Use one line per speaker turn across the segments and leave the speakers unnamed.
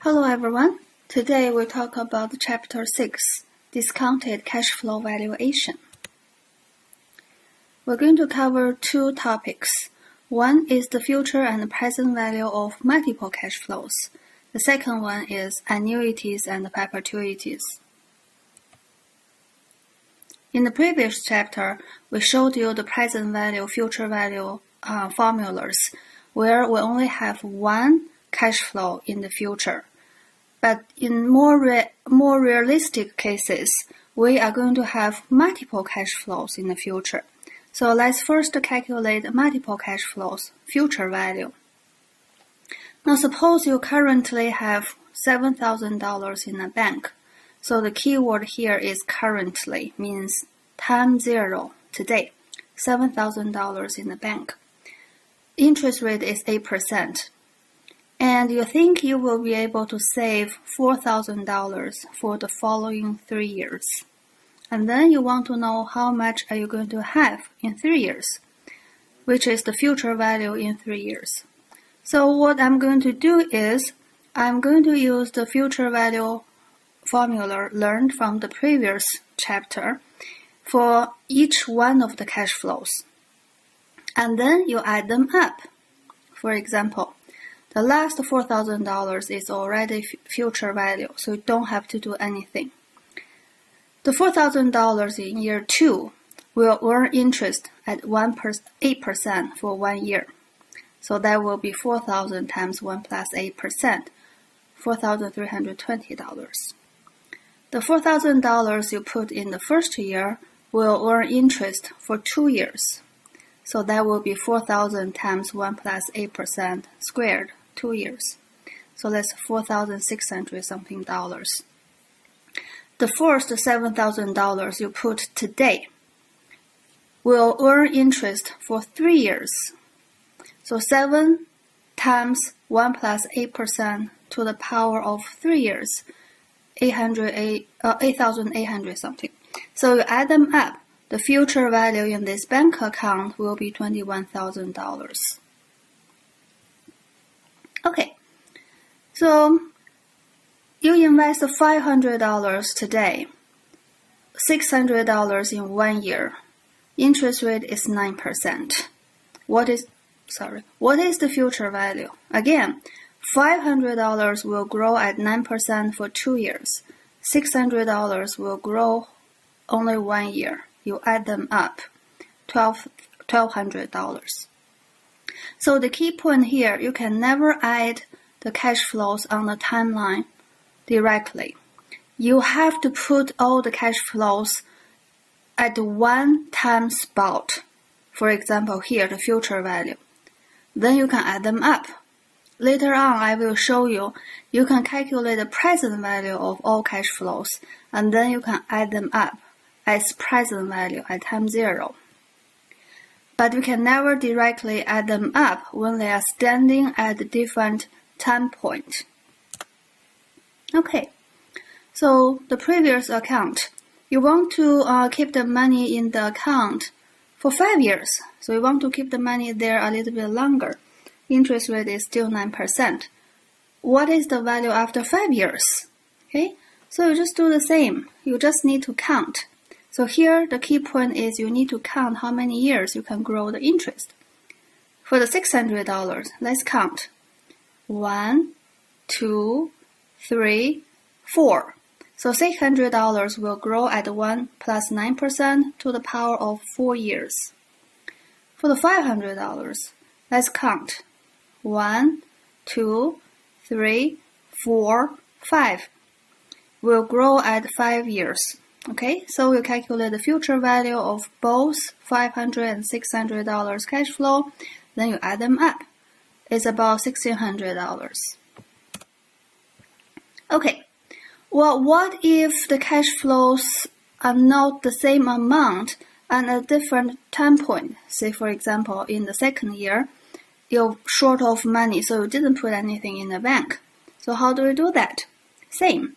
Hello everyone. Today we talk about Chapter 6, Discounted Cash Flow Valuation. We're going to cover two topics. One is the future and present value of multiple cash flows. The second one is annuities and perpetuities. In the previous chapter, we showed you the present value, future value formulas, where we only have one cash flow in the future. But in more realistic cases, we are going to have multiple cash flows in the future. So let's first calculate multiple cash flows, future value. Now suppose you currently have $7,000 in a bank. So the keyword here is currently, means time zero, today, $7,000 in the bank. Interest rate is 8%. And you think you will be able to save $4,000 for the following 3 years. And then you want to know how much are you going to have in 3 years, which is the future value in 3 years. So what I'm going to do is, I'm going to use the future value formula learned from the previous chapter for each one of the cash flows. And then you add them up. For example, the last $4,000 is already future value, so you don't have to do anything. The $4,000 in year 2 will earn interest at 8% for 1 year. So that will be 4,000 times 1 plus 8%, $4,320. The $4,000 you put in the first year will earn interest for 2 years. So that will be 4,000 times 1 plus 8% squared, 2 years. So that's 4,600 something dollars. The first $7,000 you put today will earn interest for 3 years. So 7 times 1 plus 8% to the power of 3 years, 8,800 something. So you add them up. The future value in this bank account will be $21,000. Okay, so you invest $500 today, $600 in 1 year. Interest rate is 9%. What is the future value? Again, $500 will grow at 9% for 2 years. $600 will grow only 1 year. You add them up, $1,200. So the key point here, you can never add the cash flows on the timeline directly. You have to put all the cash flows at one time spot. For example, here, the future value. Then you can add them up. Later on, I will show you, you can calculate the present value of all cash flows, and then you can add them up as present value at time zero. But we can never directly add them up when they are standing at a different time point. Okay, so the previous account, you want to keep the money in the account for 5 years. So you want to keep the money there a little bit longer. Interest rate is still 9%. What is the value after 5 years? Okay, so you just do the same. You just need to count. So here, the key point is you need to count how many years you can grow the interest. For the $600, let's count. 1, 2, 3, 4. So $600 will grow at 1 plus 9% to the power of 4 years. For the $500, let's count. 1, 2, 3, 4, 5. Will grow at 5 years. Okay, so we'll calculate the future value of both $500 and $600 cash flow. Then you add them up. It's about $1,600. Okay, well, what if the cash flows are not the same amount and a different time point? Say, for example, in the second year, you're short of money, so you didn't put anything in the bank. So how do we do that? Same.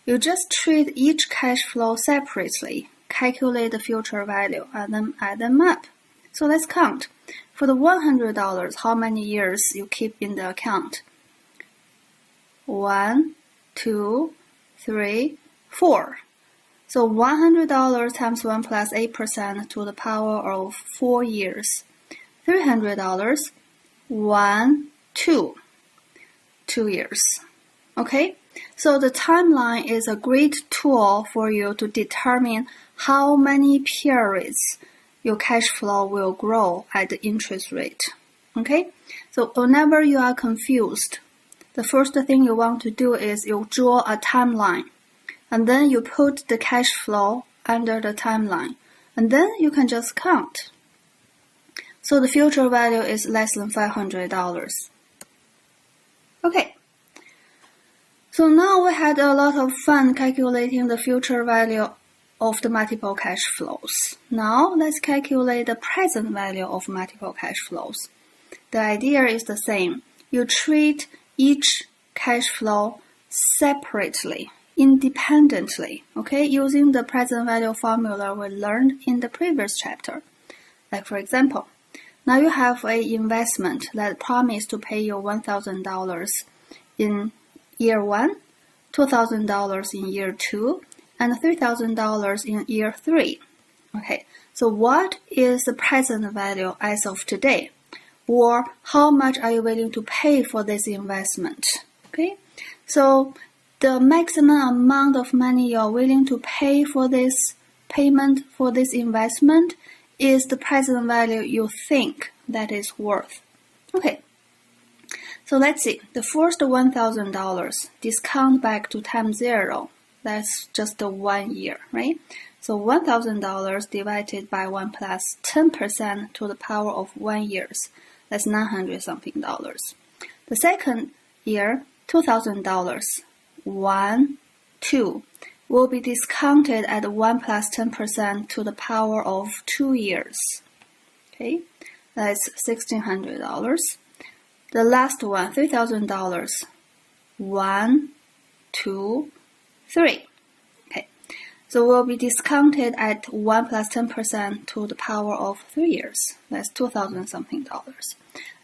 You just treat each cash flow separately, calculate the future value, and then add them up. So let's count. For the $100, how many years you keep in the account? 1, 2, 3, 4. So $100 times 1 plus 8% to the power of 4 years. $300, 1, 2. 2 years. Okay? So the timeline is a great tool for you to determine how many periods your cash flow will grow at the interest rate. Okay? So whenever you are confused, the first thing you want to do is you draw a timeline. And then you put the cash flow under the timeline. And then you can just count. So the future value is less than $500. Okay. So now we had a lot of fun calculating the future value of the multiple cash flows. Now let's calculate the present value of multiple cash flows. The idea is the same. You treat each cash flow separately, independently, okay, using the present value formula we learned in the previous chapter. Like for example, now you have an investment that promised to pay you $1,000 in year 1, $2,000 in year 2, and $3,000 in year 3. Okay, so what is the present value as of today? Or how much are you willing to pay for this investment? Okay, so the maximum amount of money you're willing to pay for this payment, for this investment, is the present value you think that is worth. Okay, so let's see. The first $1,000 discount back to time 0. That's just the 1 year, right? So $1,000 divided by 1 plus 10% to the power of 1 years. That's $900 something. The second year, $2,000, 1, 2, will be discounted at 1 plus 10% to the power of 2 years. Okay, that's $1,600. The last one, $3,000, 1, 2, 3. Okay, so will be discounted at 1 plus 10% to the power of 3 years. That's $2,000 something.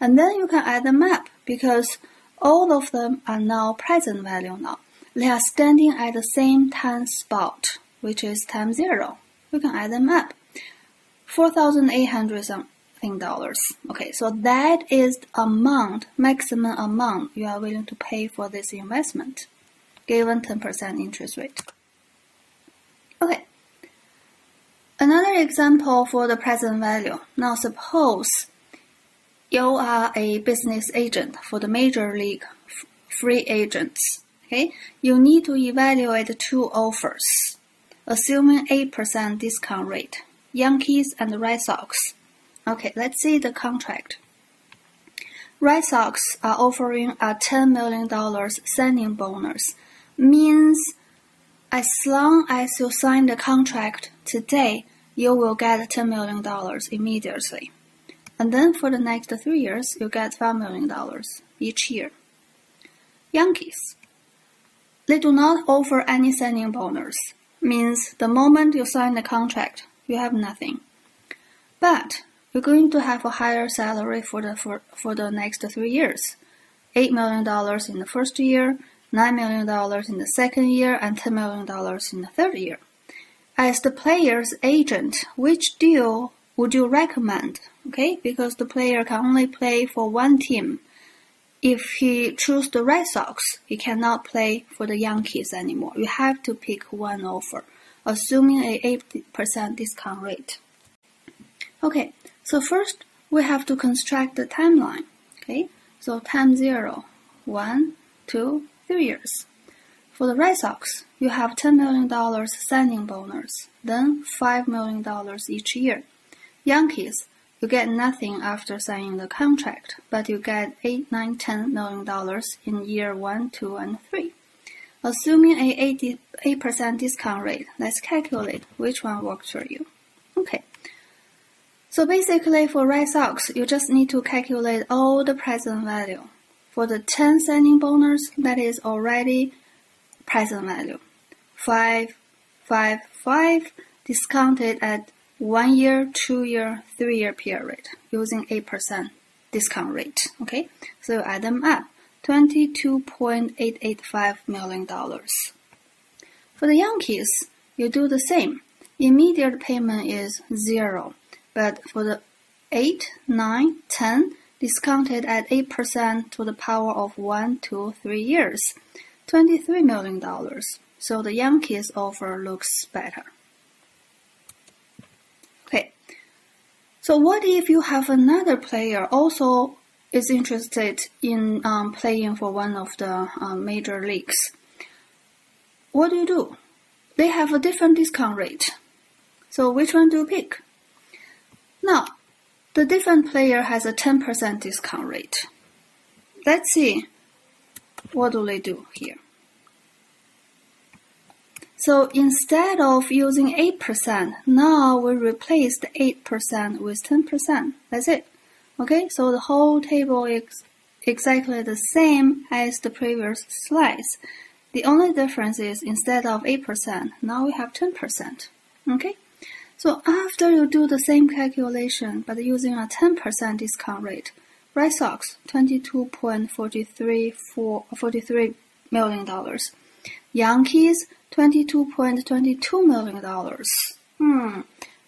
And then you can add them up because all of them are now present value now. They are standing at the same time spot, which is time 0. We can add them up. $4,800 something. Okay, so that is the maximum amount you are willing to pay for this investment, given 10% interest rate. Okay. Another example for the present value. Now suppose you are a business agent for the major league free agents. Okay, you need to evaluate 2 offers, assuming 8% discount rate, Yankees and Red Sox. Okay, let's see the contract. Red Sox are offering a $10 million signing bonus. Means as long as you sign the contract today, you will get $10 million immediately. And then for the next 3 years, you get $5 million each year. Yankees. They do not offer any signing bonus. Means the moment you sign the contract, you have nothing. But you're going to have a higher salary for the next 3 years. $8 million in the first year, $9 million in the second year, and $10 million in the third year. As the player's agent, which deal would you recommend? Okay, because the player can only play for one team. If he chooses the Red Sox, he cannot play for the Yankees anymore. You have to pick one offer, assuming a 8% discount rate. Okay, so first we have to construct the timeline. Okay, so time 0, 1, 2, 3 years. For the Red Sox, you have $10 million signing bonus, then $5 million each year. Yankees, you get nothing after signing the contract, but you get $8, $9, $10 million in year 1, 2, and 3. Assuming a 8% discount rate, let's calculate which one works for you. Okay. So basically for Red Sox, you just need to calculate all the present value. For the 10 signing bonus, that is already present value. 5, 5, 5, discounted at 1 year, 2 year, 3 year period using 8% discount rate. Okay, so you add them up. $22.885 million. For the Yankees, you do the same. Immediate payment is 0, but for the 8, 9, 10, discounted at 8% to the power of 1, 2, 3 years, $23 million. So the Yankees offer looks better. Okay, so what if you have another player also is interested in playing for one of the major leagues? What do? They have a different discount rate. So which one do you pick? Now, the different player has a 10% discount rate. Let's see what do they do here. So instead of using 8%, now we replace the 8% with 10%. That's it. Okay, so the whole table is exactly the same as the previous slides. The only difference is instead of 8%, now we have 10%. Okay, so after you do the same calculation but using a 10% discount rate, Red Sox $22.43 million, Yankees $22.22 million.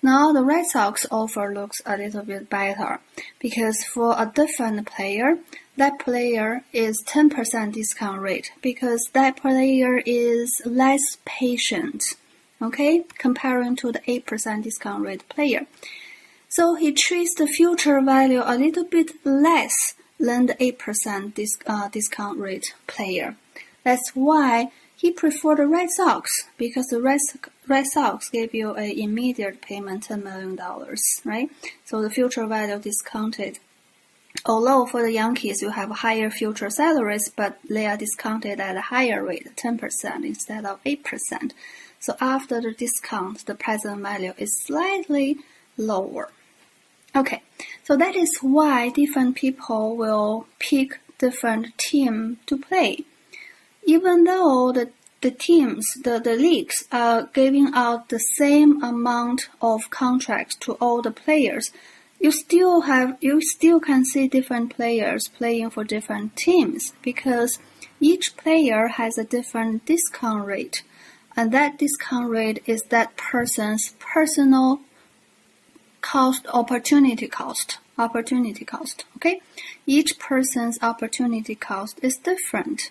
Now the Red Sox offer looks a little bit better because for a different player, that player is 10% discount rate because that player is less patient, okay, comparing to the 8% discount rate player. So he treats the future value a little bit less than the 8% discount rate player. That's why he preferred the Red Sox because the Red Sox gave you an immediate payment $10 million, right? So the future value discounted. Although for the Yankees you have higher future salaries, but they are discounted at a higher rate, 10% instead of 8%. So after the discount, the present value is slightly lower. Okay, so that is why different people will pick different team to play. Even though the teams, the leagues are giving out the same amount of contracts to all the players, you still can see different players playing for different teams because each player has a different discount rate, and that discount rate is that person's personal cost, opportunity cost. Okay, each person's opportunity cost is different.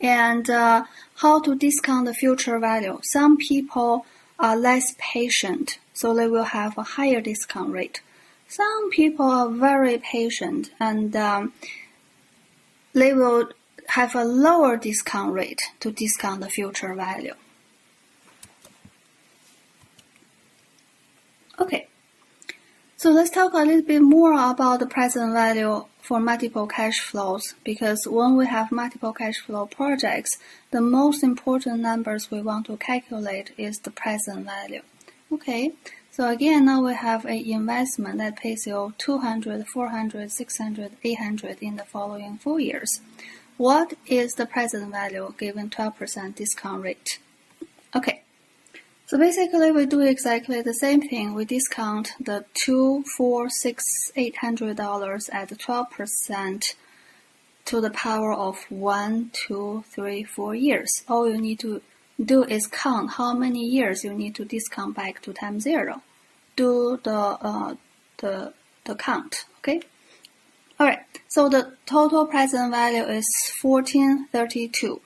And how to discount the future value? Some people are less patient, so they will have a higher discount rate. Some people are very patient and they will have a lower discount rate to discount the future value. Okay, so let's talk a little bit more about the present value for multiple cash flows, because when we have multiple cash flow projects, the most important numbers we want to calculate is the present value. Okay, so again, now we have an investment that pays you $200, $400, $600, $800 in the following 4 years. What is the present value given 12% discount rate? Okay, so basically we do exactly the same thing. We discount the $200, $400, $600, $800 at 12% to the power of 1, 2, 3, 4 years. All you need to do is count how many years you need to discount back to time zero. Do the count, okay? Alright, so the total present value is 1432.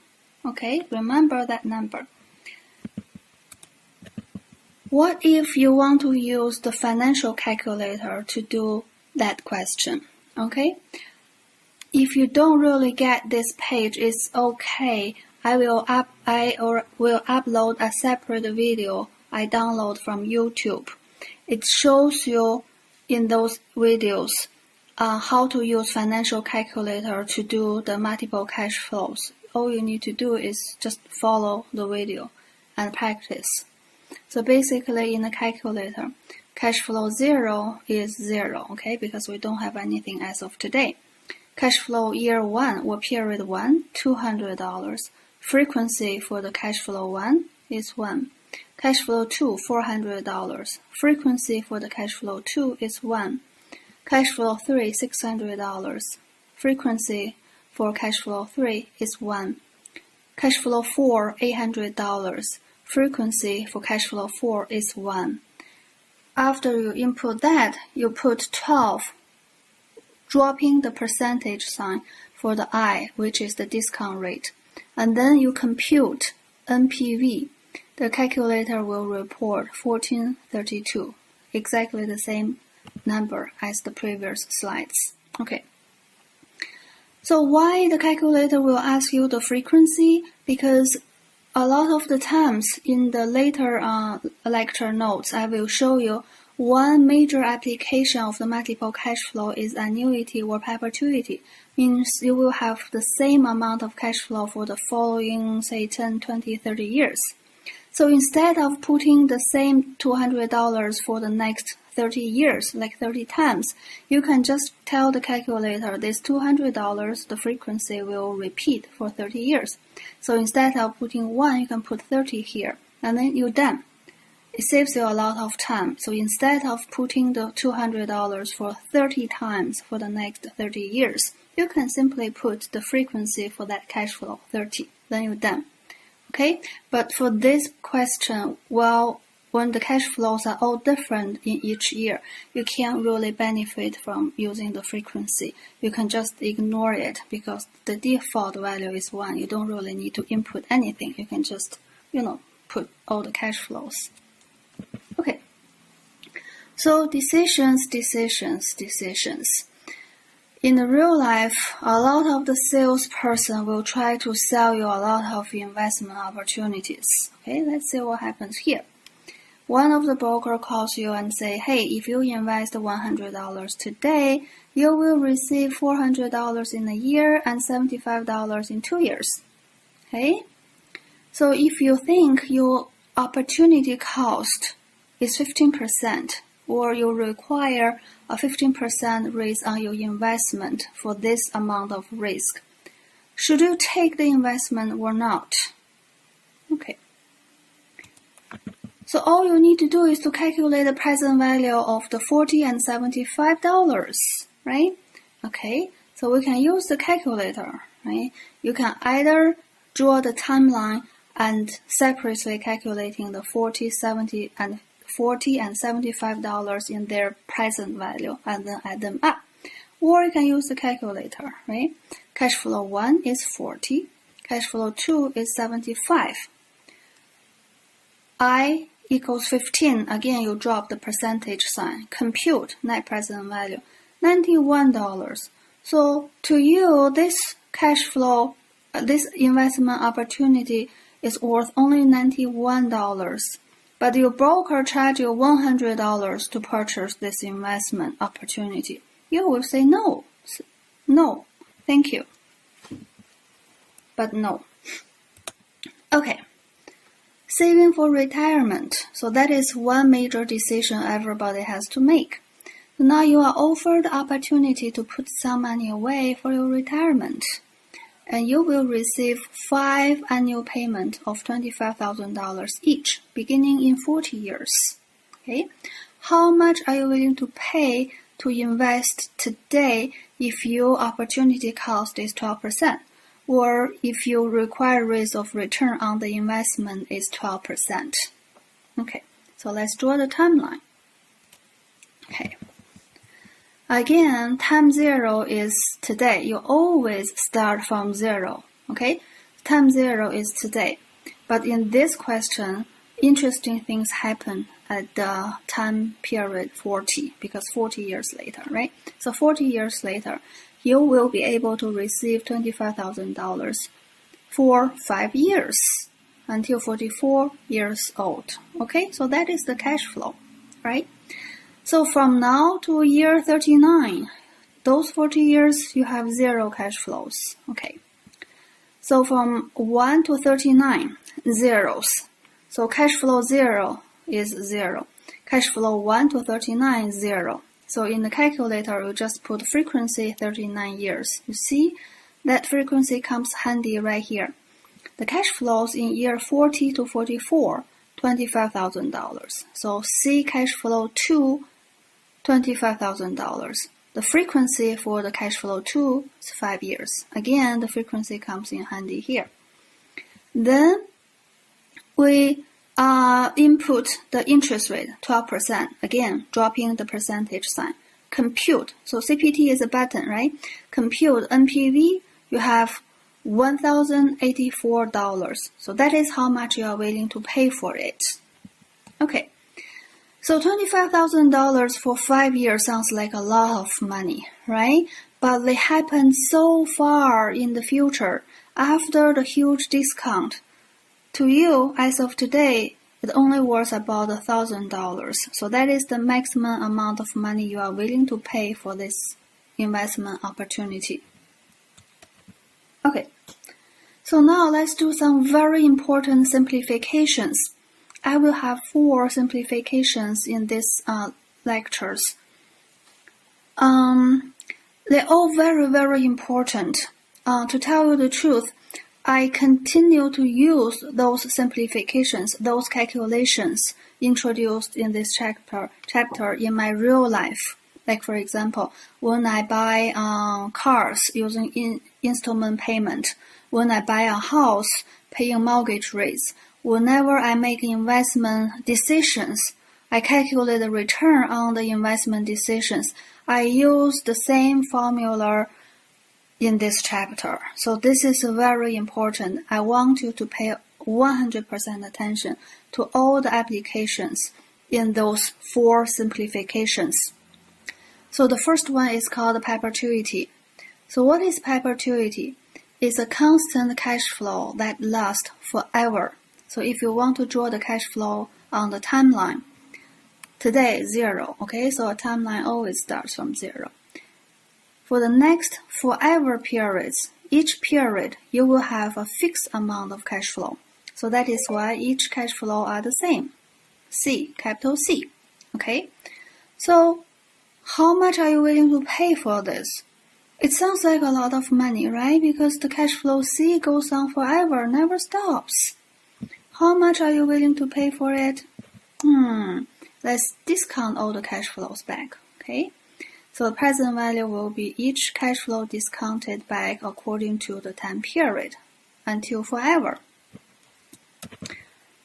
Okay, remember that number. What if you want to use the financial calculator to do that question? Okay? If you don't really get this page, it's okay. I will upload a separate video I download from YouTube. It shows you in those videos how to use financial calculator to do the multiple cash flows. All you need to do is just follow the video and practice. So basically in the calculator, cash flow 0 is 0, okay, because we don't have anything as of today. Cash flow year 1 or period 1, $200. Frequency for the cash flow 1 is 1. Cash flow 2, $400. Frequency for the cash flow 2 is 1. Cash flow 3, $600. Frequency for cash flow 3 is 1. Cash flow 4, $800. Frequency for cash flow 4 is 1. After you input that, you put 12, dropping the percentage sign for the I, which is the discount rate. And then you compute NPV. The calculator will report 1432, exactly the same number as the previous slides. Okay. So why the calculator will ask you the frequency? Because a lot of the times in the later lecture notes, I will show you one major application of the multiple cash flow is annuity or perpetuity. Means you will have the same amount of cash flow for the following, say, 10, 20, 30 years. So instead of putting the same $200 for the next 30 years, like 30 times, you can just tell the calculator this $200, the frequency will repeat for 30 years. So instead of putting 1, you can put 30 here, and then you're done. It saves you a lot of time. So instead of putting the $200 for 30 times for the next 30 years, you can simply put the frequency for that cash flow, 30. Then you're done. Okay? But for this question, well, when the cash flows are all different in each year, you can't really benefit from using the frequency. You can just ignore it because the default value is 1. You don't really need to input anything. You can just, put all the cash flows. Okay. So decisions. In the real life, a lot of the salesperson will try to sell you a lot of investment opportunities. Okay, let's see what happens here. One of the broker calls you and say, hey, if you invest $100 today, you will receive $400 in a year and $75 in 2 years. Okay? So if you think your opportunity cost is 15%, or you require a 15% risk on your investment for this amount of risk, should you take the investment or not? Okay. So all you need to do is to calculate the present value of the $40 and $75, right? Okay, so we can use the calculator, right? You can either draw the timeline and separately calculating the $40 and $75 in their present value and then add them up. Or you can use the calculator, right? Cash flow 1 is 40, cash flow 2 is 75. I equals 15, again you drop the percentage sign. Compute net present value, $91. So to you, this cash flow, this investment opportunity is worth only $91. But your broker charge you $100 to purchase this investment opportunity. You will say no, thank you. But no. Okay. Saving for retirement. So that is one major decision everybody has to make. So now you are offered the opportunity to put some money away for your retirement. And you will receive 5 annual payments of $25,000 each, beginning in 40 years. Okay? How much are you willing to pay to invest today if your opportunity cost is 12%? Or if your required rate of return on the investment is 12%. Okay, so let's draw the timeline. Okay. Again, time 0 is today. You always start from 0. Okay, time 0 is today. But in this question, interesting things happen at the time period 40, because 40 years later, right? So 40 years later, you will be able to receive $25,000 for 5 years until 44 years old. Okay, so that is the cash flow, right? So from now to year 39, those 40 years, you have 0 cash flows. Okay. So from 1 to 39, zeros. So cash flow 0 is 0. Cash flow 1 to 39, 0. So in the calculator, you just put frequency 39 years. You see, that frequency comes handy right here. The cash flows in year 40 to 44, $25,000. So C cash flow 2, $25,000. The frequency for the cash flow 2 is 5 years. Again, the frequency comes in handy here. Then we input the interest rate, 12%. Again, dropping the percentage sign. Compute. So CPT is a button, right? Compute NPV. You have $1,084. So that is how much you are willing to pay for it. Okay. So $25,000 for 5 years sounds like a lot of money, right? But they happen so far in the future after the huge discount. To you, as of today, it only worth about $1,000. So that is the maximum amount of money you are willing to pay for this investment opportunity. Okay, so now let's do some very important simplifications. I will have 4 simplifications in this lectures. They're all very, very important. To tell you the truth, I continue to use those simplifications, those calculations introduced in this chapter in my real life. Like for example, when I buy cars using installment payment, when I buy a house paying mortgage rates, whenever I make investment decisions, I calculate the return on the investment decisions. I use the same formula in this chapter. So this is very important. I want you to pay 100% attention to all the applications in those 4 simplifications. So the first one is called perpetuity. So what is perpetuity? It's a constant cash flow that lasts forever. So if you want to draw the cash flow on the timeline, today 0, okay? So a timeline always starts from 0. For the next forever periods, each period you will have a fixed amount of cash flow. So that is why each cash flow are the same. C, capital C, okay? So how much are you willing to pay for this? It sounds like a lot of money, right? Because the cash flow C goes on forever, never stops. How much are you willing to pay for it? Let's discount all the cash flows back, okay? So the present value will be each cash flow discounted back according to the time period until forever.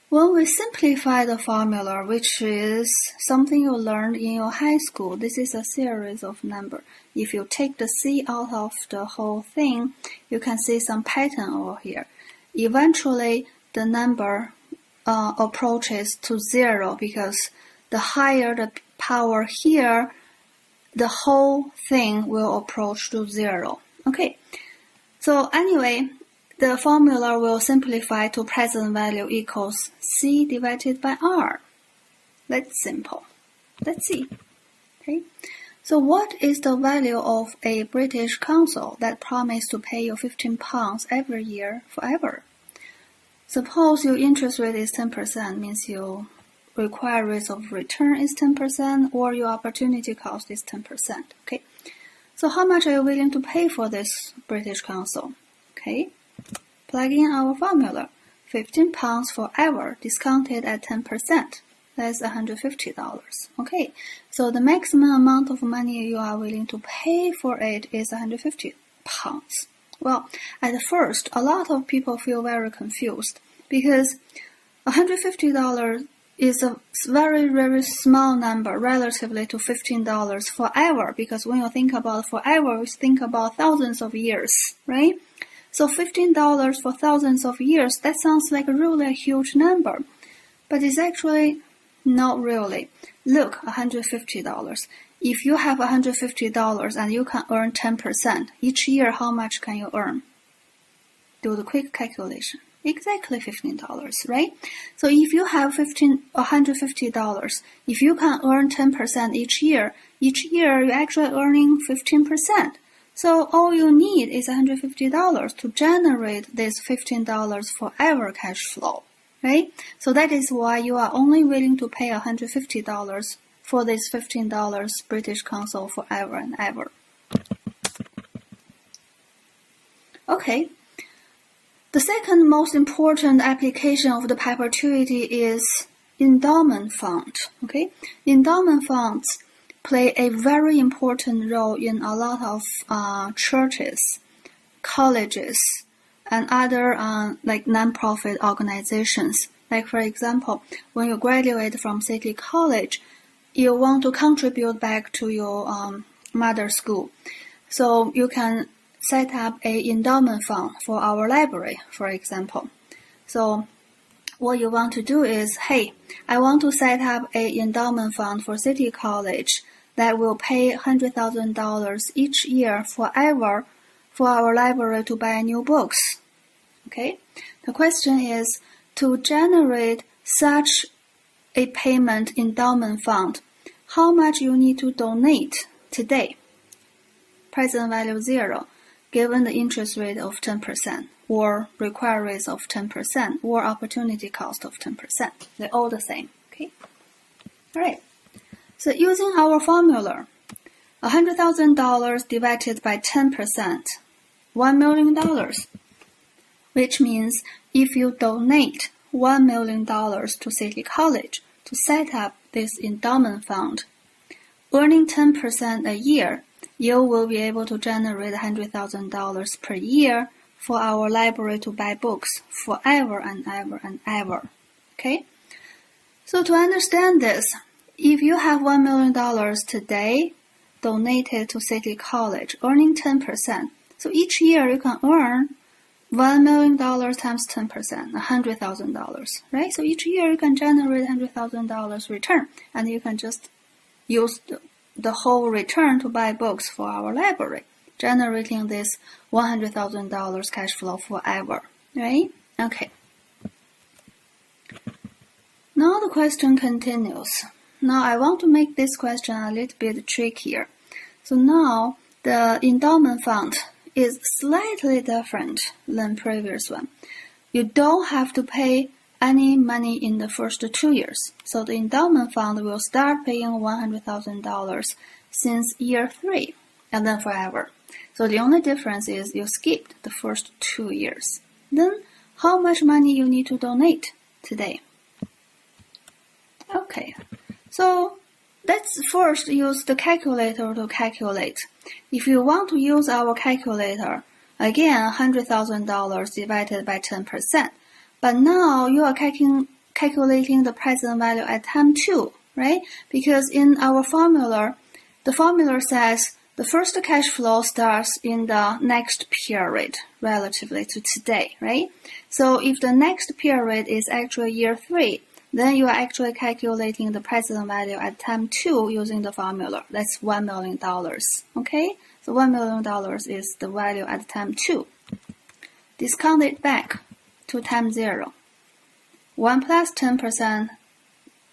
When we simplify the formula, which is something you learned in your high school, this is a series of numbers. If you take the C out of the whole thing, you can see some pattern over here. Eventually, the number approaches to 0 because the higher the power here, the whole thing will approach to 0. Okay, so anyway, the formula will simplify to present value equals C divided by R. That's simple. Let's see. Okay, so what is the value of a British council that promised to pay you £15 every year forever? Suppose your interest rate is 10%, means your required rate of return is 10%, or your opportunity cost is 10%. Okay, so how much are you willing to pay for this British council? Okay, plug in our formula. £15 forever, discounted at 10%. That's $150. Okay, so the maximum amount of money you are willing to pay for it is £150. Well, at first, a lot of people feel very confused because $150 is a very, very small number relatively to $15 forever, because when you think about forever, you think about thousands of years, right? So $15 for thousands of years, that sounds like really a huge number, but it's actually not really. Look, $150. If you have $150 and you can earn 10%, each year how much can you earn? Do the quick calculation. Exactly $15, right? So if you have $150, if you can earn 10% each year you're actually earning 15%. So all you need is $150 to generate this $15 forever cash flow, right? So that is why you are only willing to pay $150 for this $15 British council forever and ever. Okay. The second most important application of the perpetuity is endowment fund. Okay, endowment funds play a very important role in a lot of churches, colleges, and other like non-profit organizations. Like for example, when you graduate from City College, you want to contribute back to your mother school. So you can set up an endowment fund for our library, for example. So what you want to do is, hey, I want to set up an endowment fund for City College that will pay $100,000 each year forever for our library to buy new books. Okay? The question is, to generate such a payment endowment fund, how much you need to donate today? Present value 0, given the interest rate of 10%, or required rate of 10%, or opportunity cost of 10%. They're all the same. Okay? All right. So using our formula, $100,000 divided by 10%, $1 million, which means if you donate $1 million to City College to set up this endowment fund, earning 10% a year, you will be able to generate $100,000 per year for our library to buy books forever and ever and ever. Okay? So to understand this, if you have $1 million today donated to City College, earning 10%, so each year you can earn $1 million times 10%, $100,000, right? So each year you can generate $100,000 return, and you can just use the whole return to buy books for our library, generating this $100,000 cash flow forever, right? Okay. Now the question continues. Now I want to make this question a little bit trickier. So now the endowment fund is slightly different than previous one. You don't have to pay any money in the first 2 years. So the endowment fund will start paying $100,000 since year 3 and then forever. So the only difference is you skipped the first 2 years. Then how much money you need to donate today? Okay, so let's first use the calculator to calculate. If you want to use our calculator, again, $100,000 divided by 10%. But now you are calculating the present value at time 2, right? Because in our formula, the formula says the first cash flow starts in the next period relatively to today, right? So if the next period is actually year 3, then you are actually calculating the present value at time 2 using the formula. That's $1 million, okay? So $1 million is the value at time 2. Discount it back to time 0. 1 plus 10%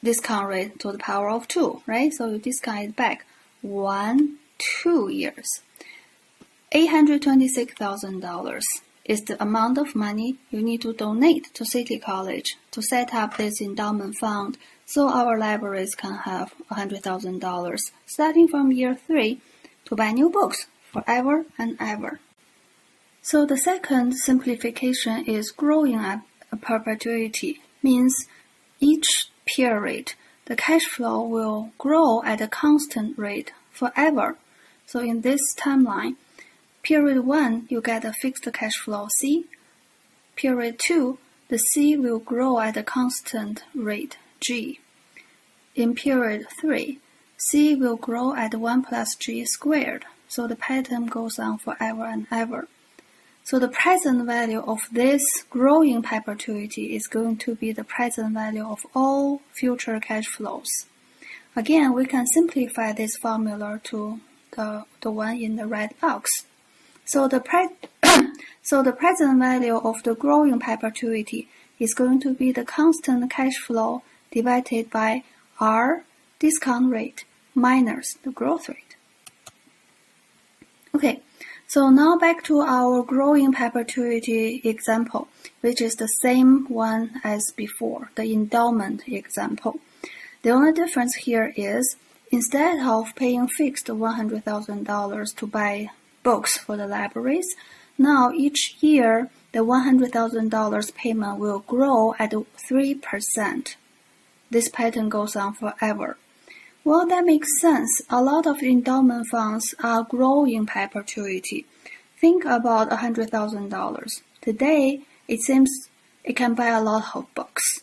discount rate to the power of 2, right? So you discount it back 2 years. $826,000 is the amount of money you need to donate to City College to set up this endowment fund so our libraries can have $100,000 starting from year 3 to buy new books forever and ever. So the second simplification is growing at a perpetuity, means each period the cash flow will grow at a constant rate forever. So in this timeline, period 1, you get a fixed cash flow C. Period 2, the C will grow at a constant rate G. In period 3, C will grow at 1 plus G squared. So the pattern goes on forever and ever. So the present value of this growing perpetuity is going to be the present value of all future cash flows. Again, we can simplify this formula to the one in the red box. So the present value of the growing perpetuity is going to be the constant cash flow divided by R discount rate minus the growth rate. Okay, so now back to our growing perpetuity example, which is the same one as before, the endowment example. The only difference here is instead of paying fixed $100,000 to buy books for the libraries, now each year the $100,000 payment will grow at 3%. This pattern goes on forever. Well, that makes sense. A lot of endowment funds are growing by perpetuity. Think about $100,000. Today, it seems it can buy a lot of books.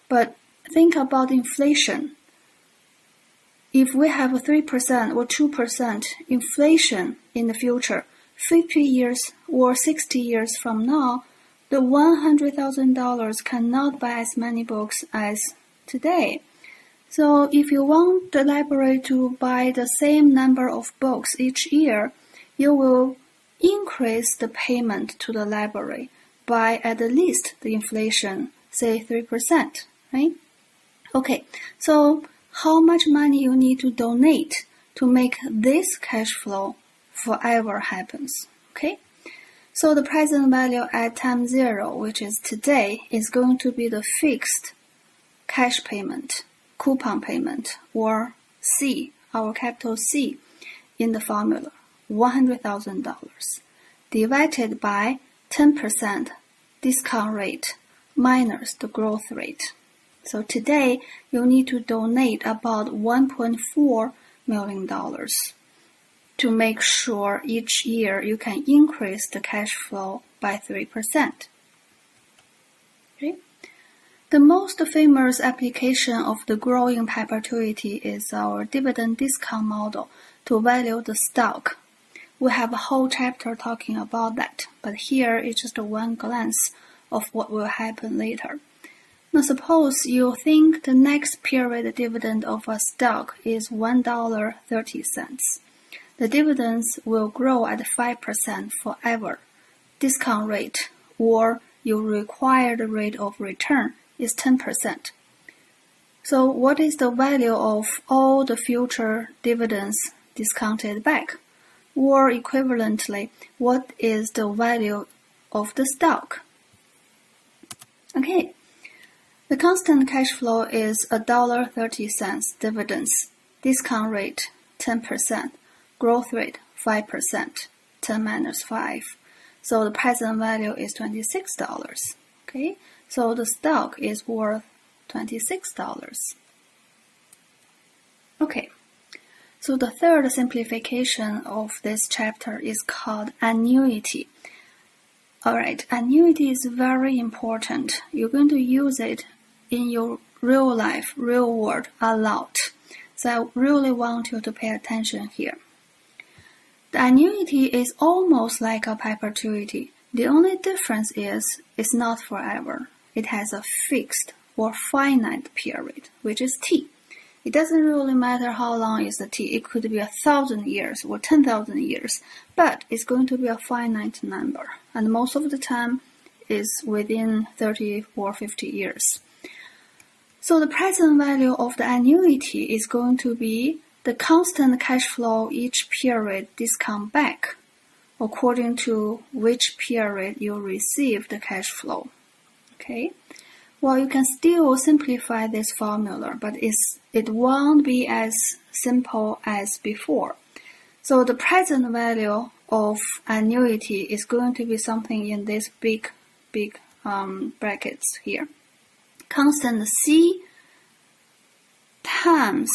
But think about inflation. If we have a 3% or 2% inflation in the future, 50 years or 60 years from now, the $100,000 cannot buy as many books as today. So if you want the library to buy the same number of books each year, you will increase the payment to the library by at least the inflation, say 3%, right? Okay, so how much money you need to donate to make this cash flow forever happens, okay? So the present value at time 0, which is today, is going to be the fixed cash payment, coupon payment, or C, our capital C, in the formula, $100,000, divided by 10% discount rate minus the growth rate. So today, you need to donate about $1.4 million to make sure each year you can increase the cash flow by 3%. Okay? The most famous application of the growing perpetuity is our dividend discount model to value the stock. We have a whole chapter talking about that, but here is just one glance of what will happen later. Now suppose you think the next period dividend of a stock is $1.30. The dividends will grow at 5% forever. Discount rate, or your required rate of return, is 10%. So what is the value of all the future dividends discounted back? Or equivalently, what is the value of the stock? Okay, the constant cash flow is $1.30 dividends, discount rate 10%, growth rate 5%, 10 minus 5. So the present value is $26. Okay, so the stock is worth $26. Okay, so the third simplification of this chapter is called annuity. Alright, annuity is very important. You're going to use it in your real life, real world a lot. So I really want you to pay attention here. The annuity is almost like a perpetuity. The only difference is it's not forever. It has a fixed or finite period, which is T. It doesn't really matter how long is the T. It could be 1,000 years or 10,000 years, but it's going to be a finite number. And most of the time is within 30 or 50 years. So the present value of the annuity is going to be the constant cash flow each period discount back, according to which period you receive the cash flow. Okay? Well, you can still simplify this formula, but it won't be as simple as before. So the present value of annuity is going to be something in this big brackets here. Constant C times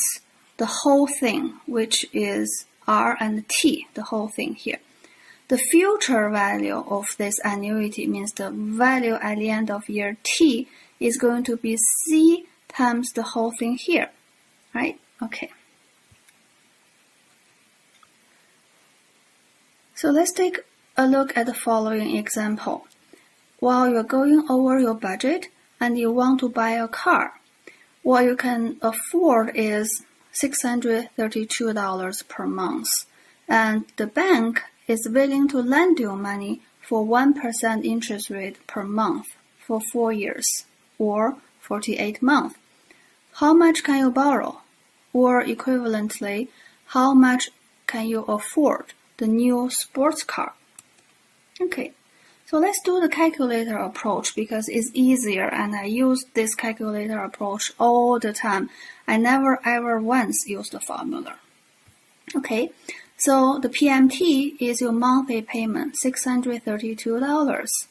the whole thing, which is R and T, the whole thing here. The future value of this annuity means the value at the end of year T is going to be C times the whole thing here, right? Okay. So let's take a look at the following example. While you're going over your budget and you want to buy a car, what you can afford is $632 per month, and the bank is willing to lend you money for 1% interest rate per month for 4 years, or 48 months. How much can you borrow? Or equivalently, how much can you afford the new sports car? Okay, so let's do the calculator approach because it's easier, and I use this calculator approach all the time. I never ever once use the formula. Okay, so the PMT is your monthly payment, $632.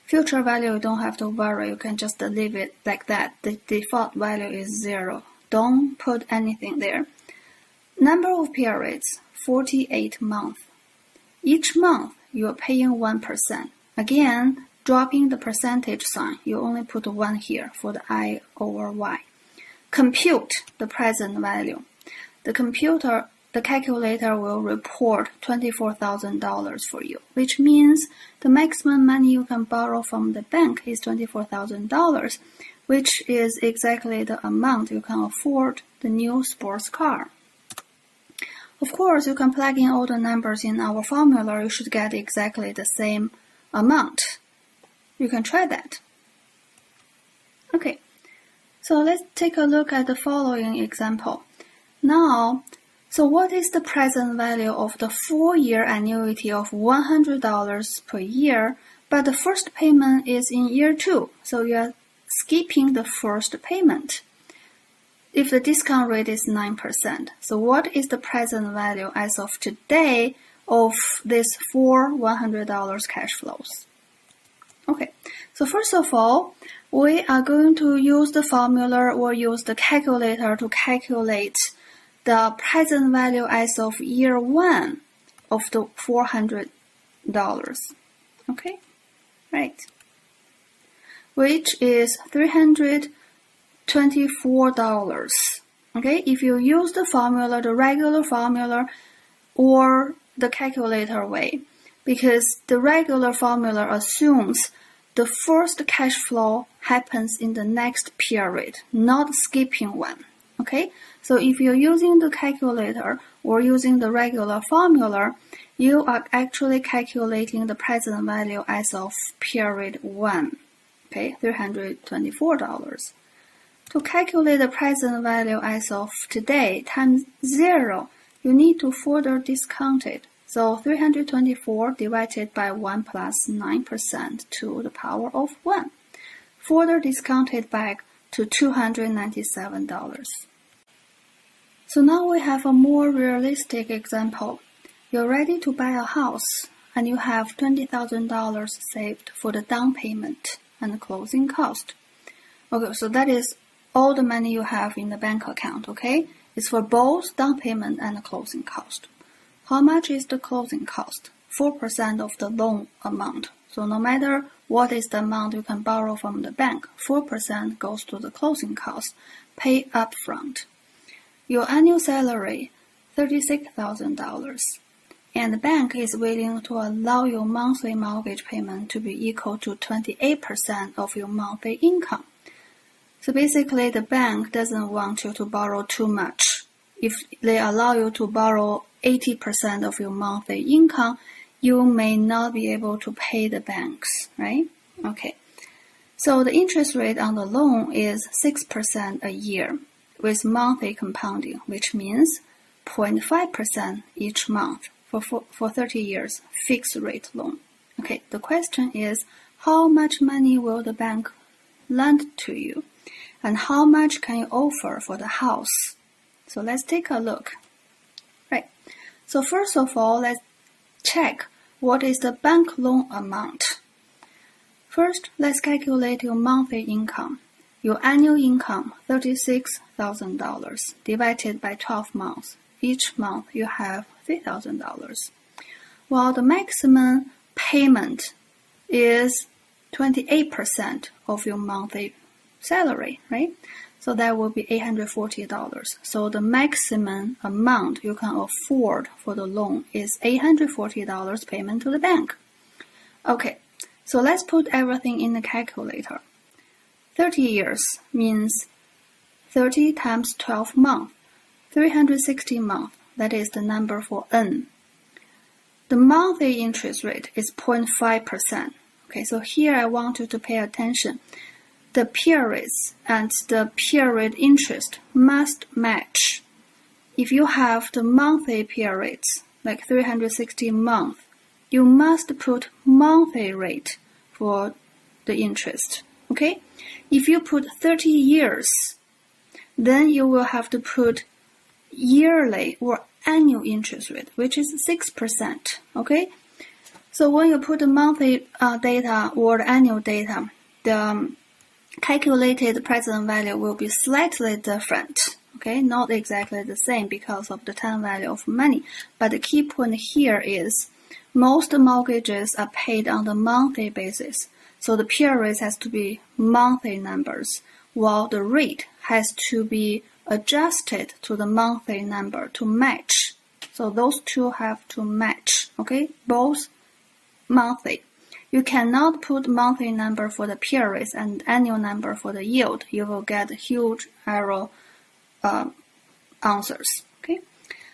Future value, you don't have to worry. You can just leave it like that. The default value is $0. don't put anything there. Number of periods, 48 months. Each month, you are paying 1%. Again, dropping the percentage sign, you only put 1 here for the I over Y. Compute the present value. The calculator will report $24,000 for you, which means the maximum money you can borrow from the bank is $24,000, which is exactly the amount you can afford the new sports car. Of course, you can plug in all the numbers in our formula. You should get exactly the same amount. You can try that. Okay, so let's take a look at the following example. Now, so what is the present value of the 4-year annuity of $100 per year, but the first payment is in year 2, so you are skipping the first payment. If the discount rate is 9%, so what is the present value as of today of these 4 $100 cash flows? Okay, so first of all, we are going to use the formula or use the calculator to calculate the present value as of year 1 of the $400. Okay, right, which is $324. Okay, if you use the formula, the regular formula or the calculator way, because the regular formula assumes the first cash flow happens in the next period, not skipping one. Okay, so if you're using the calculator or using the regular formula, you are actually calculating the present value as of period 1. Okay, $324. To calculate the present value as of today times 0, you need to further discount it. So 324 divided by 1 plus 9% to the power of 1. Further discounted back to $297. So now we have a more realistic example. You're ready to buy a house and you have $20,000 saved for the down payment and the closing cost. Okay, so that is all the money you have in the bank account, okay? It's for both down payment and the closing cost. How much is the closing cost? 4% of the loan amount. So no matter what is the amount you can borrow from the bank, 4% goes to the closing cost, pay upfront. Your annual salary, $36,000. And the bank is willing to allow your monthly mortgage payment to be equal to 28% of your monthly income. So basically, the bank doesn't want you to borrow too much. If they allow you to borrow 80% of your monthly income, you may not be able to pay the banks, right? Okay. So the interest rate on the loan is 6% a year with monthly compounding, which means 0.5% each month for 30 years fixed rate loan. Okay, the question is, how much money will the bank lend to you? And how much can you offer for the house? So let's take a look. Right. So first of all, let's check what is the bank loan amount. First, let's calculate your monthly income. Your annual income, $36,000, divided by 12 months. Each month you have $3,000. While the maximum payment is 28% of your monthly salary, right? So that will be $840. So the maximum amount you can afford for the loan is $840 payment to the bank. Okay, so let's put everything in the calculator. 30 years means 30 times 12 months, 360 months. That is the number for N. The monthly interest rate is 0.5%. Okay, so here I want you to pay attention. The periods and the period interest must match. If you have the monthly periods, like 360 months, you must put monthly rate for the interest. Okay? If you put 30 years, then you will have to put yearly or annual interest rate, which is 6%. Okay? So when you put the monthly data or the annual data, the calculated present value will be slightly different. Okay, not exactly the same because of the time value of money. But the key point here is most mortgages are paid on the monthly basis. So the period has to be monthly numbers, while the rate has to be adjusted to the monthly number to match. So those two have to match, okay? Both monthly. You cannot put monthly number for the periods and annual number for the yield. You will get huge error answers, okay?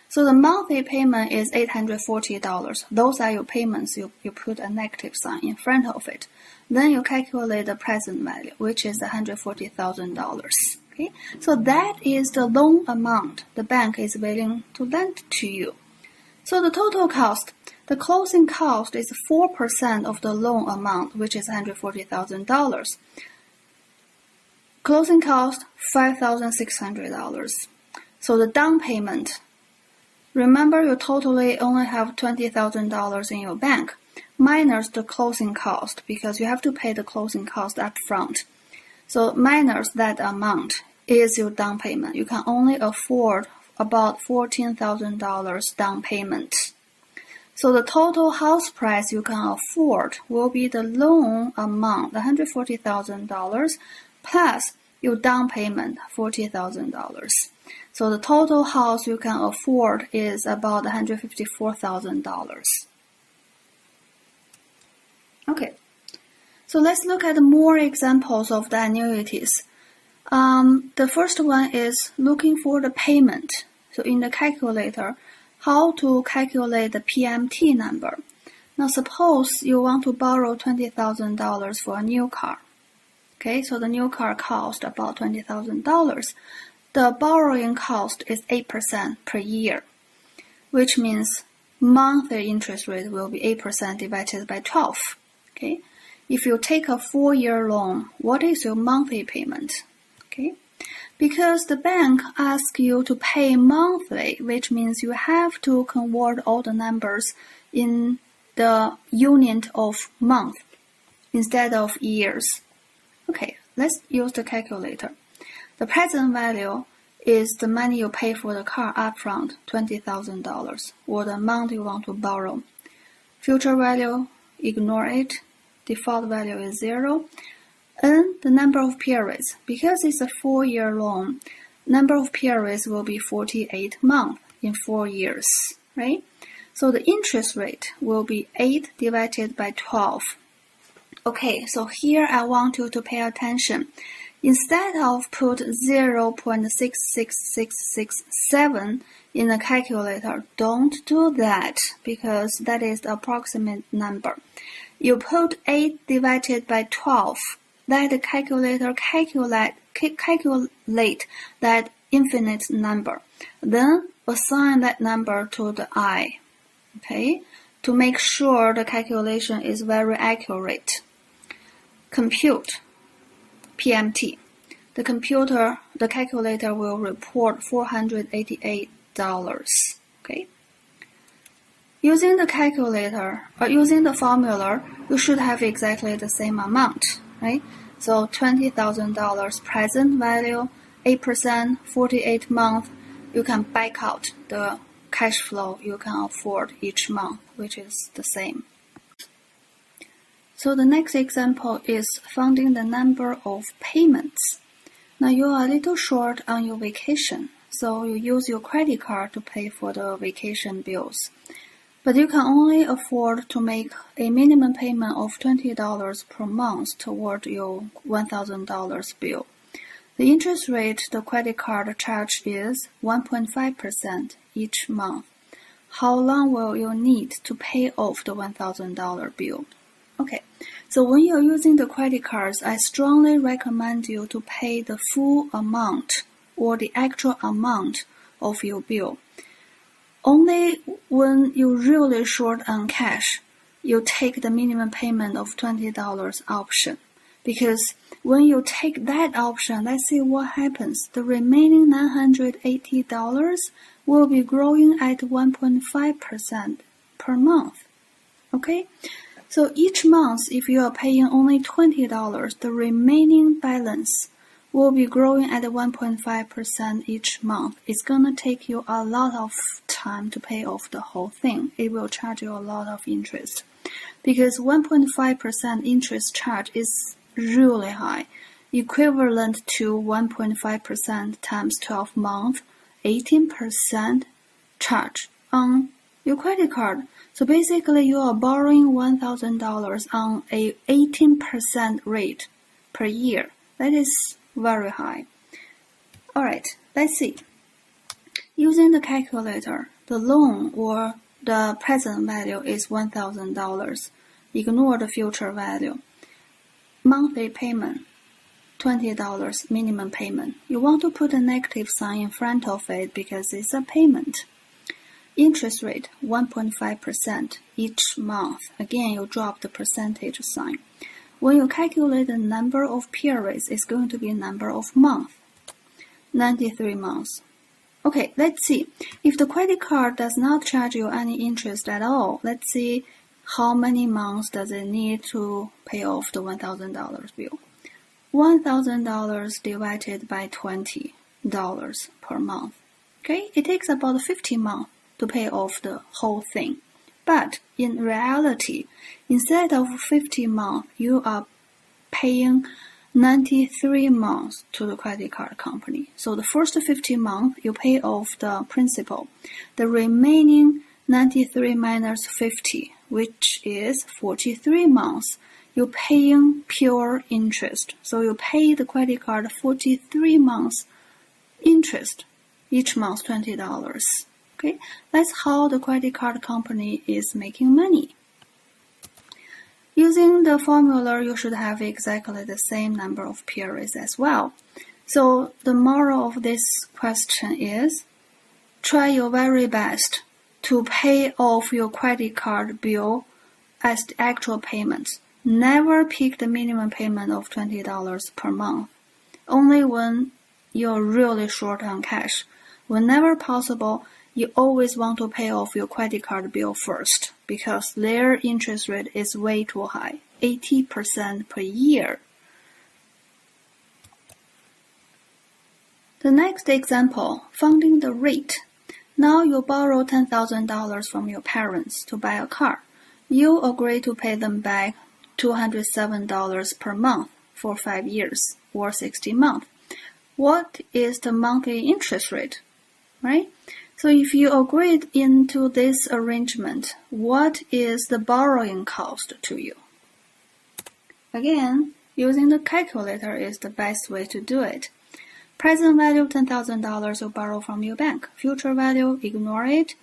So the monthly payment is $840. Those are your payments. You put a negative sign in front of it. Then you calculate the present value, which is $140,000. Okay, so that is the loan amount the bank is willing to lend to you. So the total cost, the closing cost is 4% of the loan amount, which is $140,000. Closing cost, $5,600. So the down payment, remember you totally only have $20,000 in your bank, minus the closing cost, because you have to pay the closing cost up front. So minus that amount is your down payment. You can only afford about $14,000 down payment. So the total house price you can afford will be the loan amount, $140,000, plus your down payment, $40,000. So the total house you can afford is about $154,000. Okay, so let's look at more examples of the annuities. The first one is looking for the payment. So in the calculator, how to calculate the PMT number. Now suppose you want to borrow $20,000 for a new car. Okay, so the new car cost about $20,000. The borrowing cost is 8% per year, which means monthly interest rate will be 8% divided by 12. Okay, if you take a 4-year loan, what is your monthly payment? Okay, because the bank asks you to pay monthly, which means you have to convert all the numbers in the unit of month instead of years. Okay, let's use the calculator. The present value is the money you pay for the car upfront, $20,000, or the amount you want to borrow. Future value, ignore it. Default value is 0. And the number of periods, because it's a 4-year loan, number of periods will be 48 months in 4 years, right? So the interest rate will be 8 divided by 12. Okay, so here I want you to pay attention. Instead of put 0.66667 in the calculator, don't do that because that is the approximate number. You put 8 divided by 12. Let the calculator calculate that infinite number. Then assign that number to the I, okay, to make sure the calculation is very accurate. Compute PMT. The calculator will report $488. Okay. Using the calculator or using the formula, you should have exactly the same amount, right? So $20,000 present value, 8%, 48 months. You can back out the cash flow you can afford each month, which is the same. So the next example is finding the number of payments. Now you are a little short on your vacation, so you use your credit card to pay for the vacation bills. But you can only afford to make a minimum payment of $20 per month toward your $1,000 bill. The interest rate the credit card charge is 1.5% each month. How long will you need to pay off the $1,000 bill? Okay, so when you're using the credit cards, I strongly recommend you to pay the full amount or the actual amount of your bill. Only when you're really short on cash, you take the minimum payment of $20 option. Because when you take that option, let's see what happens. The remaining $980 will be growing at 1.5% per month. Okay? So each month, if you are paying only $20, the remaining balance will be growing at 1.5% each month. It's gonna take you a lot of time to pay off the whole thing. It will charge you a lot of interest. Because 1.5% interest charge is really high, equivalent to 1.5% times 12 months, 18% charge on your credit card. So basically you are borrowing $1,000 on a 18% rate per year. That is very high. Alright, let's see. Using the calculator, the loan or the present value is $1,000. Ignore the future value. Monthly payment, $20 minimum payment. You want to put a negative sign in front of it because it's a payment. Interest rate, 1.5% each month. Again, you drop the percentage sign. When you calculate the number of periods, it's going to be number of months. 93 months. Okay, let's see. If the credit card does not charge you any interest at all, let's see how many months does it need to pay off the $1,000 bill. $1,000 divided by $20 per month. Okay, it takes about 50 months to pay off the whole thing. But in reality, instead of 50 months, you are paying 93 months to the credit card company. So the first 50 months, you pay off the principal. The remaining 93 minus 50, which is 43 months, you're paying pure interest. So you pay the credit card 43 months interest, each month $20. Okay, that's how the credit card company is making money. Using the formula, you should have exactly the same number of periods as well. So the moral of this question is, try your very best to pay off your credit card bill as the actual payments. Never pick the minimum payment of $20 per month. Only when you're really short on cash. Whenever possible, you always want to pay off your credit card bill first because their interest rate is way too high, 80% per year. The next example, funding the rate. Now you borrow $10,000 from your parents to buy a car. You agree to pay them back $207 per month for 5 years or 60 months. What is the monthly interest rate, right? So if you agreed into this arrangement, what is the borrowing cost to you? Again, using the calculator is the best way to do it. Present value $10,000 you borrow from your bank. Future value, ignore it.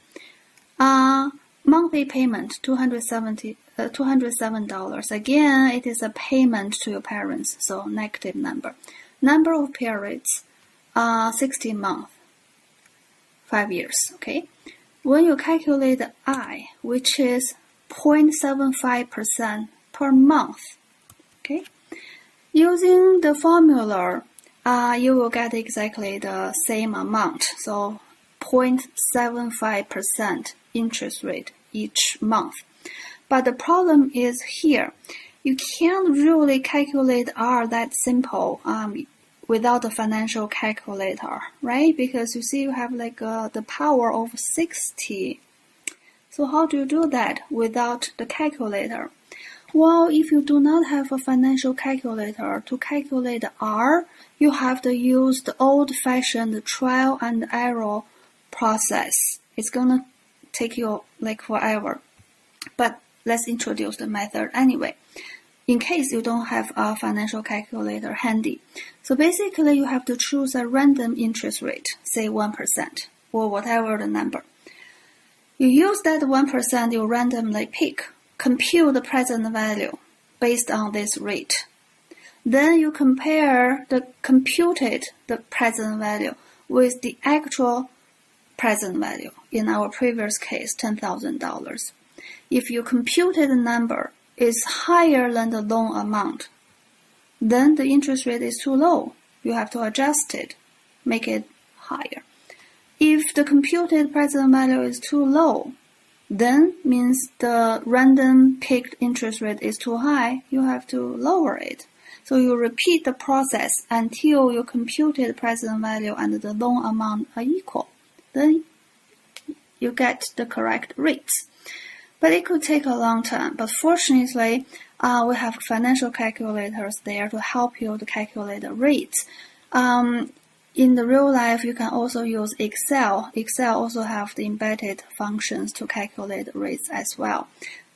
Monthly payment $207. Again, it is a payment to your parents, so negative number. Number of periods, 60 months. 5 years, okay? When you calculate the I, which is 0.75% per month, okay? Using the formula, you will get exactly the same amount, so 0.75% interest rate each month. But the problem is here, you can't really calculate R that simple without a financial calculator, right? Because you see you have like the power of 60. So how do you do that without the calculator? Well, if you do not have a financial calculator to calculate the R, you have to use the old-fashioned trial and error process. It's gonna take you like forever. But let's introduce the method anyway, in case you don't have a financial calculator handy. So basically you have to choose a random interest rate, say 1% or whatever the number. You use that 1% you randomly pick, compute the present value based on this rate. Then you compare the computed present value with the actual present value. In our previous case, $10,000. If your computed number is higher than the loan amount, then the interest rate is too low. You have to adjust it, make it higher. If the computed present value is too low, then means the random picked interest rate is too high. You have to lower it. So you repeat the process until your computed present value and the loan amount are equal. Then you get the correct rates. But it could take a long time. But fortunately, we have financial calculators there to help you to calculate the rates. In the real life, you can also use Excel. Excel also have the embedded functions to calculate rates as well.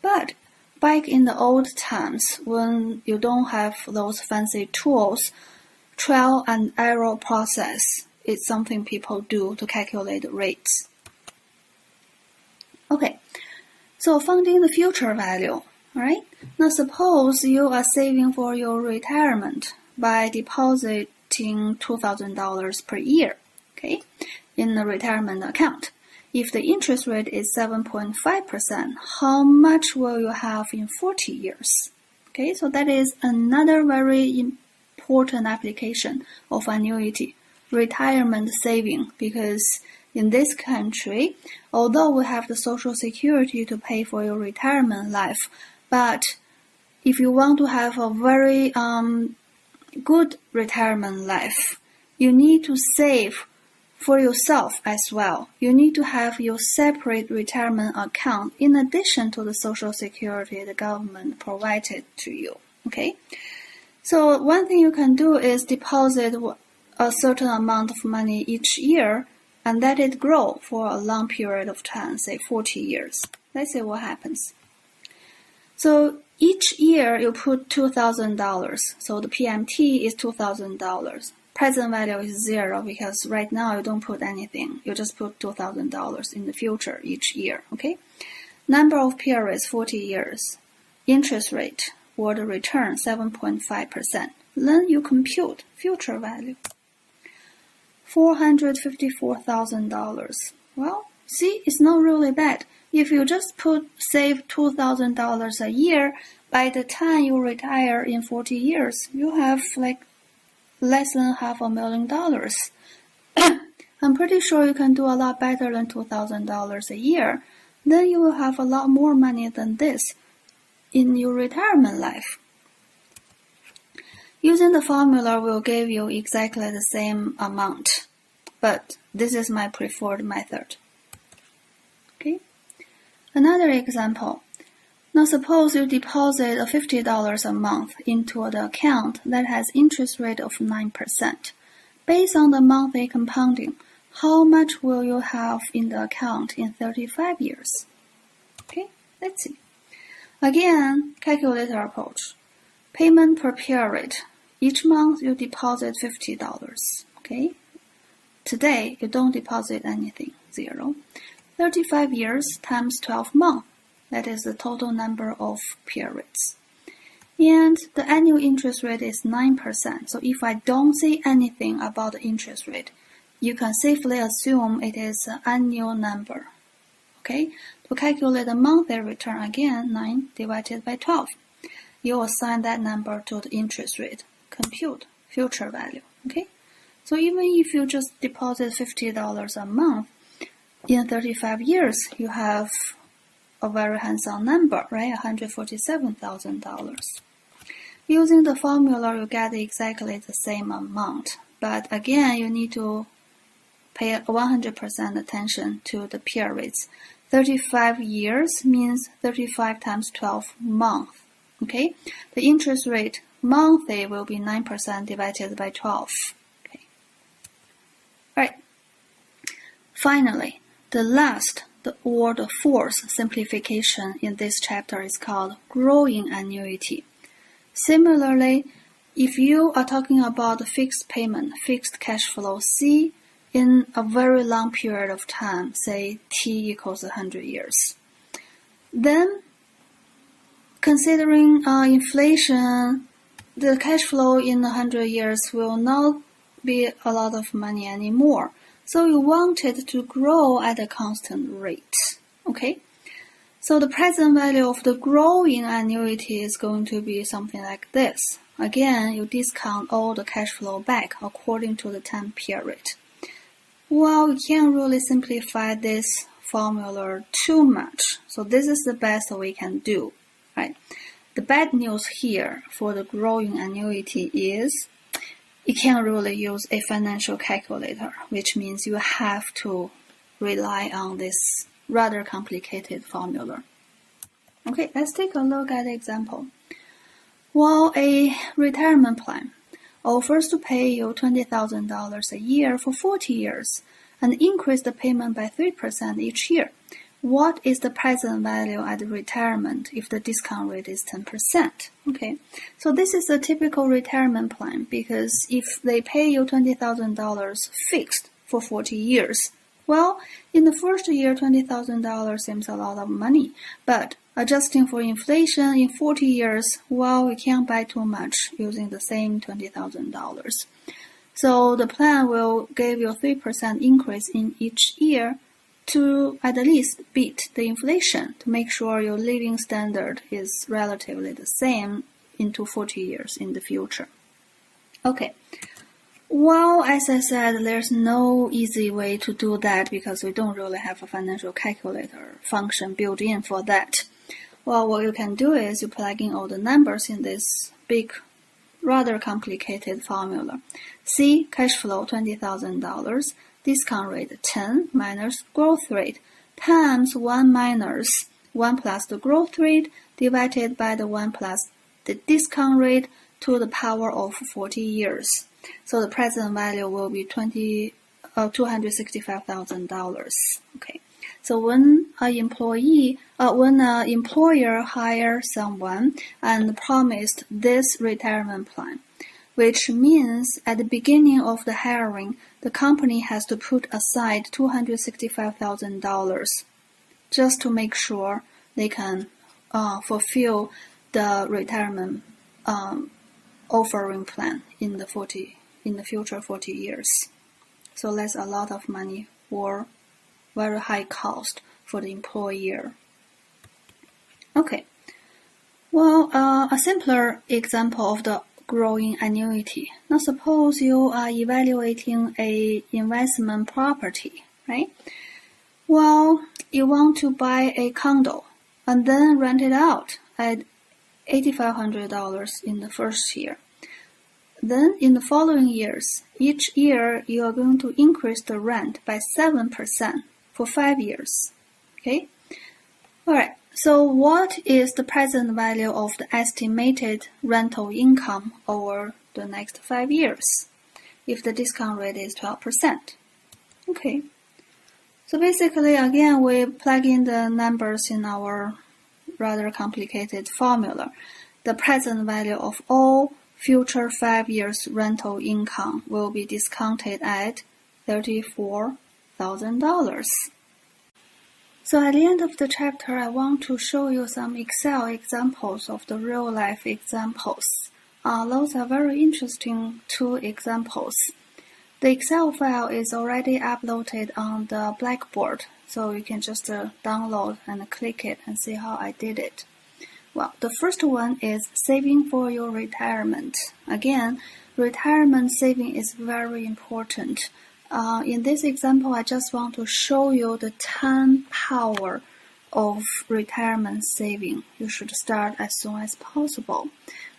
But back in the old times, when you don't have those fancy tools, trial and error process is something people do to calculate rates. Okay, so finding the future value, right? Now suppose you are saving for your retirement by depositing $2,000 per year, okay, in the retirement account. If the interest rate is 7.5%, how much will you have in 40 years? Okay, so that is another very important application of annuity, retirement saving, because in this country, although we have the Social Security to pay for your retirement life, but if you want to have a very good retirement life, you need to save for yourself as well. You need to have your separate retirement account in addition to the Social Security the government provided to you. Okay, so one thing you can do is deposit a certain amount of money each year and let it grow for a long period of time, say 40 years. Let's see what happens. So each year you put $2,000. So the PMT is $2,000. Present value is 0 because right now you don't put anything. You just put $2,000 in the future each year, okay? Number of periods, 40 years. Interest rate or the return, 7.5%. Then you compute future value. $454,000. Well, see, it's not really bad. If you just save $2,000 a year, by the time you retire in 40 years, you have like less than $500,000. I'm pretty sure you can do a lot better than $2,000 a year. Then you will have a lot more money than this in your retirement life. Using the formula will give you exactly the same amount, but this is my preferred method. Okay. Another example. Now suppose you deposit $50 a month into the account that has interest rate of 9%. Based on the monthly compounding, how much will you have in the account in 35 years? Okay, let's see. Again, calculator approach. Payment per period. Each month you deposit $50. Okay. Today you don't deposit anything, 0. 35 years times 12 months. That is the total number of periods. And the annual interest rate is 9%. So if I don't say anything about the interest rate, you can safely assume it is an annual number. Okay? To calculate the monthly return, again, 9 divided by 12. You assign that number to the interest rate. Compute future value. Okay? So even if you just deposit $50 a month, in 35 years, you have a very handsome number, right? $147,000. Using the formula, you get exactly the same amount. But again, you need to pay 100% attention to the periods. 35 years means 35 times 12 months. Okay? The interest rate monthly will be 9% divided by 12. Okay. Right. Finally, the fourth simplification in this chapter is called growing annuity. Similarly, if you are talking about fixed payment, fixed cash flow C in a very long period of time, say T equals 100 years, then considering inflation, the cash flow in 100 years will not be a lot of money anymore. So you want it to grow at a constant rate, okay? So the present value of the growing annuity is going to be something like this. Again, you discount all the cash flow back according to the time period. Well, we can't really simplify this formula too much. So this is the best we can do, right? the bad news here for the growing annuity is you can't really use a financial calculator, which means you have to rely on this rather complicated formula. Okay, let's take a look at the example. Well, a retirement plan offers to pay you $20,000 a year for 40 years and increase the payment by 3% each year. What is the present value at retirement if the discount rate is 10%? Okay, so this is a typical retirement plan because if they pay you $20,000 fixed for 40 years, well, in the first year, $20,000 seems a lot of money, but adjusting for inflation in 40 years, well, we can't buy too much using the same $20,000. So the plan will give you a 3% increase in each year to at least beat the inflation to make sure your living standard is relatively the same into 40 years in the future. Okay. Well, as I said, there's no easy way to do that because we don't really have a financial calculator function built in for that. Well, what you can do is you plug in all the numbers in this big, rather complicated formula. See, cash flow $20,000, discount rate 10 minus growth rate times 1 minus 1 plus the growth rate divided by the 1 plus the discount rate to the power of 40 years. So the present value will be $265,000. Okay. So when an employer hires someone and promised this retirement plan, which means at the beginning of the hiring, the company has to put aside $265,000 just to make sure they can fulfill the retirement offering plan in the future 40 years. So that's a lot of money or very high cost for the employer. Okay. Well, a simpler example of the growing annuity. Now suppose you are evaluating a investment property, right? Well, you want to buy a condo and then rent it out at $8,500 in the first year. Then in the following years, each year you are going to increase the rent by 7% for 5 years. Okay? Alright, so what is the present value of the estimated rental income over the next 5 years if the discount rate is 12%? Okay. So basically, again, we plug in the numbers in our rather complicated formula. The present value of all future 5 years rental income will be discounted at $34,000. So at the end of the chapter, I want to show you some Excel examples of the real-life examples. Those are very interesting 2 examples. The Excel file is already uploaded on the Blackboard, so you can just download and click it and see how I did it. Well, the first one is saving for your retirement. Again, retirement saving is very important. In this example, I just want to show you the 10 power of retirement saving. You should start as soon as possible.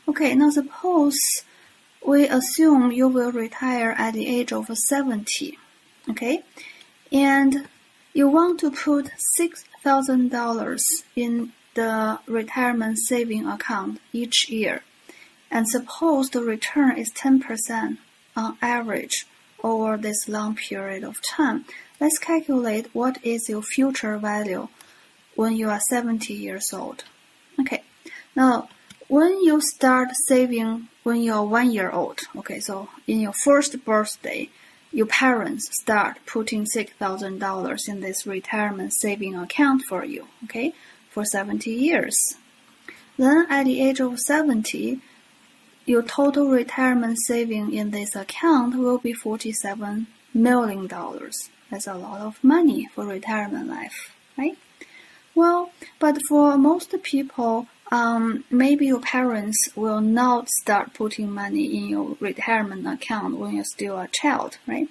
Okay, now suppose we assume you will retire at the age of 70, okay? And you want to put $6,000 in the retirement saving account each year. And suppose the return is 10% on average over this long period of time. Let's calculate what is your future value when you are 70 years old. Okay, now when you start saving when you are 1 year old, okay, so in your first birthday, your parents start putting $6,000 in this retirement saving account for you, okay, for 70 years. Then at the age of 70, your total retirement saving in this account will be $47 million. That's a lot of money for retirement life, right? Well, but for most people, maybe your parents will not start putting money in your retirement account when you're still a child, right?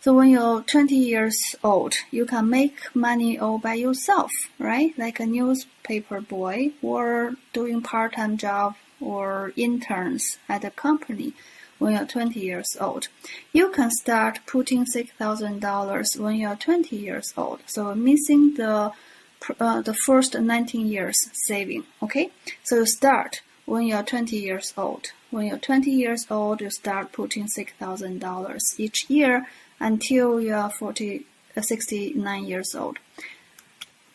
So when you're 20 years old, you can make money all by yourself, right? Like a newspaper boy or doing part-time job or interns at a company when you're 20 years old. You can start putting $6,000 when you're 20 years old. So missing the first 19 years saving, okay? So you start when you're 20 years old. When you're 20 years old, you start putting $6,000 each year until you are 69 years old.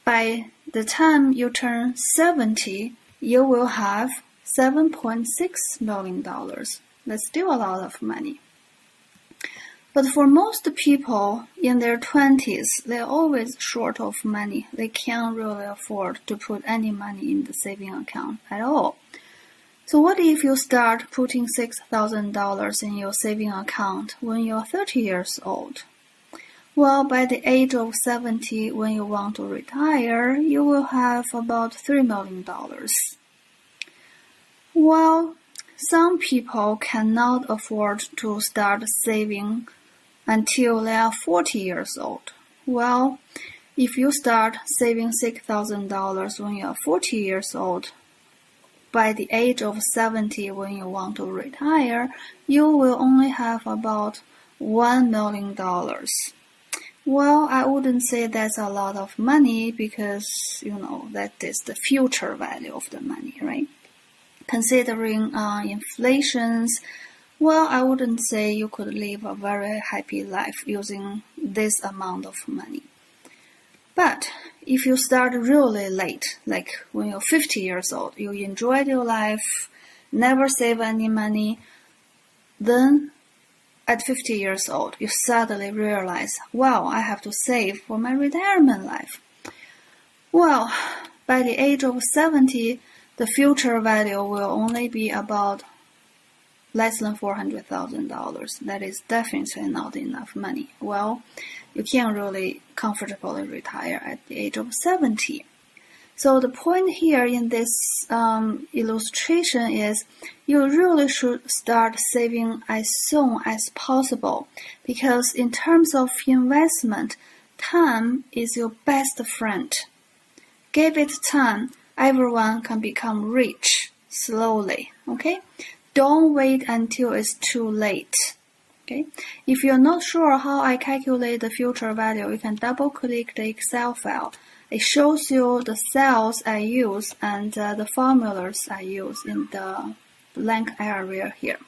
By the time you turn 70, you will have $7.6 million. That's still a lot of money. But for most people in their 20s, they're always short of money. They can't really afford to put any money in the saving account at all. So what if you start putting $6,000 in your saving account when you're 30 years old? Well, by the age of 70, when you want to retire, you will have about $3 million. Well, some people cannot afford to start saving until they are 40 years old. Well, if you start saving $6,000 when you are 40 years old, by the age of 70, when you want to retire, you will only have about $1 million. Well, I wouldn't say that's a lot of money because, that is the future value of the money, right? Considering inflations, well, I wouldn't say you could live a very happy life using this amount of money. But if you start really late, like when you're 50 years old, you enjoyed your life, never save any money, then at 50 years old, you suddenly realize, wow, I have to save for my retirement life. Well, by the age of 70, the future value will only be about less than $400,000. That is definitely not enough money. Well, you can't really comfortably retire at the age of 70. So the point here in this illustration is you really should start saving as soon as possible, because in terms of investment, time is your best friend. Give it time, everyone can become rich slowly, okay? Don't wait until it's too late. Okay. If you're not sure how I calculate the future value, you can double-click the Excel file. It shows you the cells I use and the formulas I use in the blank area here.